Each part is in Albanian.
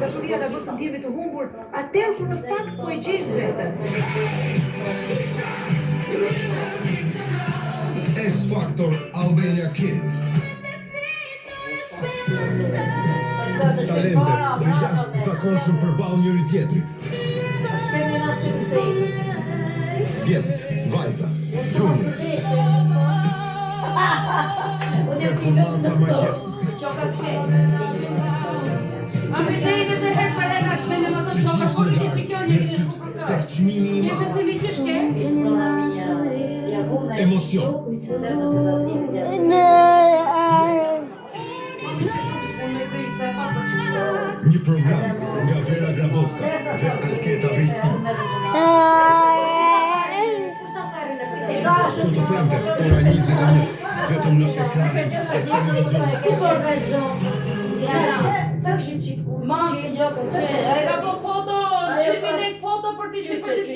Dashuria na bën të ndjehemi të humbur, atëherë kur në fakt po e gjejmë veten. X Factor Albania Kids. Talente të jashtëzakonshëm përballë njëri tjetrit. Djemt, vajza, junior. Performanca magjepsëse. A me dhejnë dhe herë për e nga shmene më të qoka, po një që kjo një kështë shukë. Tek çmimi i Një madh. kësili që shke? Emocion. Një program nga Vera Grabocka dhe Alketa Vejsi. Çdo të premte, ora 21, vetëm në ekranin e televizionit. Mam, jo, po që, e ka po foto, 100.000 lekë foto për t'i që për t'i t'i.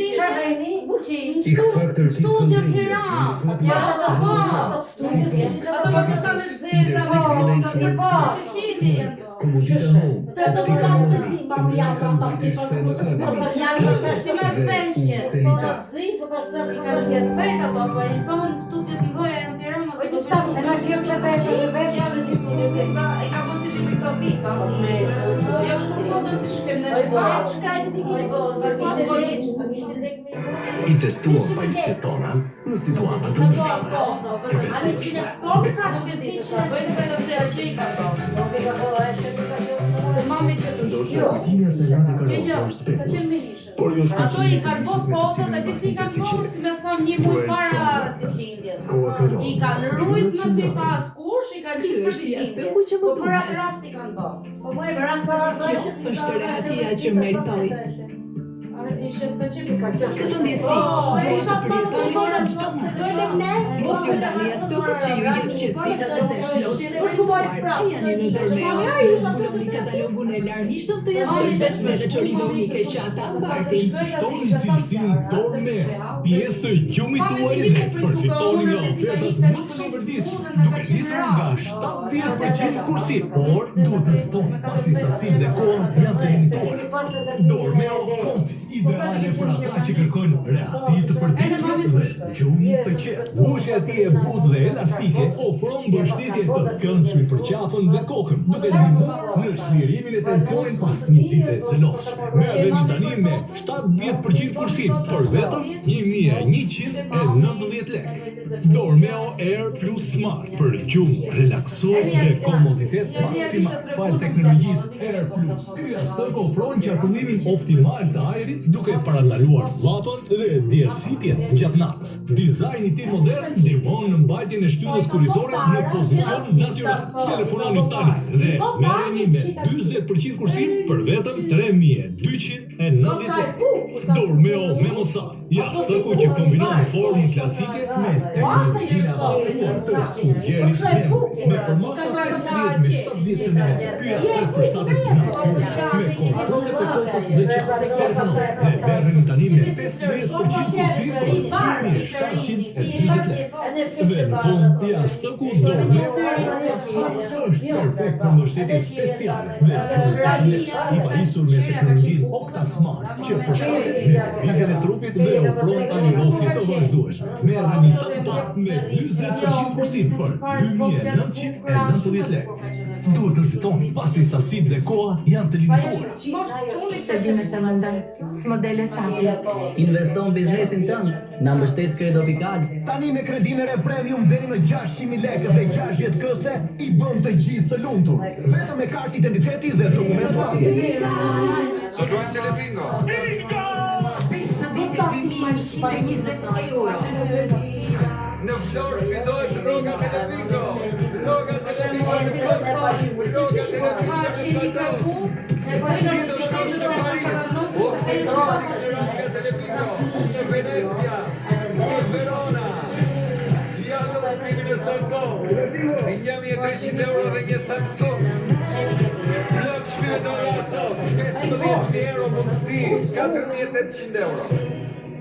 X Factor Studio Tiranë, ja ato po, ato më përsta me zezë, Komodita Home, Optika Mori, American British Stand Academy, si me speshje, Selita. I ka zjetë vetë ato, po e pohën studiet në goja e në Tiranë, ato po të e ka posi që me këto vipa. Jo shumë foto si shkem nëse para shkajtë t'i kemi pas vodiqë. I testuam pajisjet tona në situata të ndryshme. E besueshme. Nuk e di se sa, bëjnë kredo se që i ka po. Se mami që të Ndoshta kujtimja se lati ka Jo, lënë për ka speku. qenë me lishë. Por jo Ato i kanë po foto dhe disi i kanë po si me thonë një muj para të lindjes. I kanë rujt mos t'i pas kush, i kanë qitë për t'i lindje. Po për atë rast i kanë bo. Është rehatia që meritoj. Ishe s'ka qenë ka qenë. Këtë ndjesi, duhet të përjetoni çdo moment. Mos ju dani as tokë që ju jep qetësi dhe shlodje në rrugë. Jani në Dormeo, zbuloni katalogun e larmishëm të jashtëzakonshme me veçorive unike që ata mbartin. Shtoni cilësinë Dormeo, pjesë të gjumit tuaj dhe përfitoni nga ofertat më të livërditshme, duke nisur nga 70% kursim, por duhet të fitoni pasi sasitë dhe koha janë të limituara. Dormeo Conti, ideale për ata që kërkojnë reati të përditshme dhe gjumë të qetë. Bushja e tij e butë dhe elastike ofron mbështetje të këndshme për qafën dhe kokën, duke ndihmuar në shlirimin e tensionit pas një dite dënofshme. Merreni tani me 70% kursim për vetëm 1190 lekë. Dormeo Air Plus Smart për gjumë, relaksues dhe komoditet maksimal. Fal teknologjisë Air Plus, ky jastëk ofron qarkullimin optimal të ajrit duke parandaluar llapën dhe djersitjen gjatë natës. Dizajni i tij modern ndihmon në mbajtjen e shtyllës kurrizore në pozicion natyral. Telefononi tani dhe merreni me 40% kursim për vetëm 3290 lekë. Dormeo Memosan, jastëku që kombinon formën klasike me teknologjinë avancuar të sugjerit me përmasa 50 me 70 cm. Ky jastëk përshtatet natyrës me kontrole të kokës dhe qafës. Telefononi dhe merreni tani me 50% kursim për 2720 lekë. Dhe në fund, jastëku Dormeo është perfekt për mbështetje speciale dhe funksionet i pajisur me teknologjinë Octasmart që përshtatet me lëvizjen e trupit dhe ofron ajrosje të vazhdueshme. Merreni sa më pak me 40% kursim për 2990 lekë. Duhet të fitoni pasi sasitë dhe koha janë të limituara. Se di me se mendon, s'modele sapi. Investo në biznesin tënd, na mbështet Kredo Pikal. Tani me kredinë e re premium deri në 600.000 lekë dhe 60 këste i bën të gjithë të lumtur. Vetëm me kartë identiteti dhe dokument papi. Së duajmë Telebingo. 52.120 euro. Në Florë fitoj të Roga Telebingo. Roga Telebingo në Roga Telebingo në Plato. Roga Telebingo në Venezia, në Verona. Janë në ultimin e Startball. Rinjami e 300 euro dhe një Samsung. Plot shpirtore sot, 15.000 euro mundësi, 4.800 euro.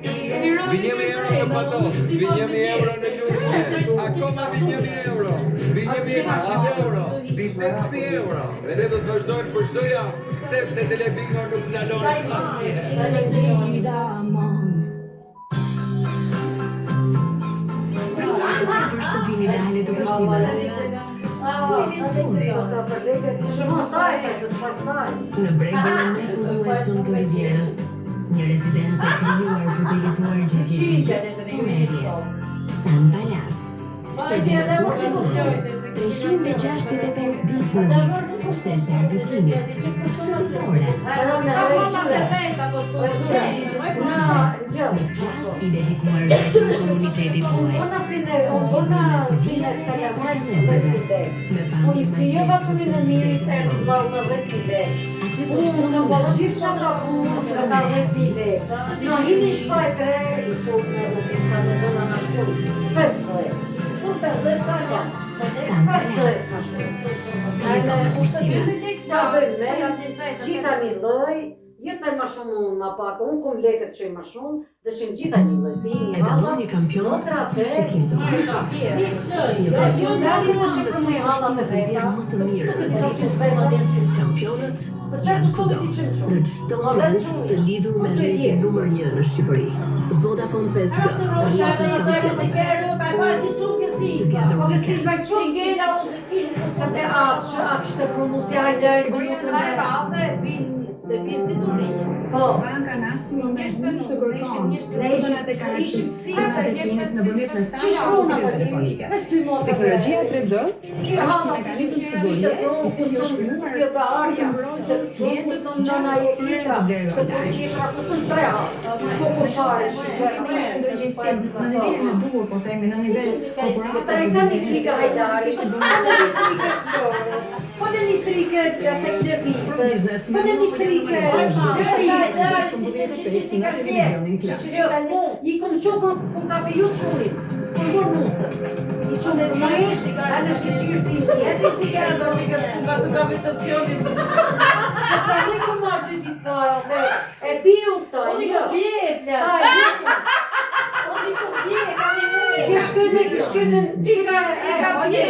Vinjemi euro në Patos, vinjemi euro në Lusje, akoma vinjemi euro, vinjemi 200 euro. Mbi 8.000 euro. Dhe ne do të vazhdojmë për çdo javë, sepse Telebingo nuk ndalon asnjë. Për shtëpinë ideale të vështirë. Po i vjen fundi. Në brembën e mrekullueshëm të Rivierës, një rezidencë e krijuar për të jetuar gjatë jetës. San Palace. Shërbime funksionale, 365 ditë në vit, sheshe arbitrimit, shëtitore, një plazh i dedikuar vetëm komunitetit tuaj, zgjidhje civile dhe apartamenteve, me pamje magjezëse të aty ku çdo moment Gjitha një lloj, jetë më shumë unë më pak, unë kom lekët që më shumë, dhe që gjitha një lloj, se jemi halla, kampion, shikim të mirë. Kampionët janë kudo, në çdo moment të lidhur me rrjetin numër 1 në Shqipëri. Vodafone 5G, rrjeti i Together we can. Dhe bjen të turinje. Po. Banka Nacionale Njështë të nusë, ne ishim njështë të ishim si të njështë të Që shkrona telefonike. Teknologjia 3D është një mekanizëm sigurie i cili është krijuar Kjo pra arja, të klientët në nëna e tjetra, të tjetra kushtën 3 herë. Po koshare kemi një ndërgjegjësim në nivelin e duhur, po themi në nivel korporat. Ata e kanë trika hajdari, po në një trike se televisë, po në një trike i kom qo për kafe ju qunit, për mor nusë. I qunit më eshti, anë shishirë si një. E për të kërë do një këtë nga së gravitacionit. Pra një kom marrë 2 ditë para, e ti u këta, e një. Kishkënë, qika e ka bje,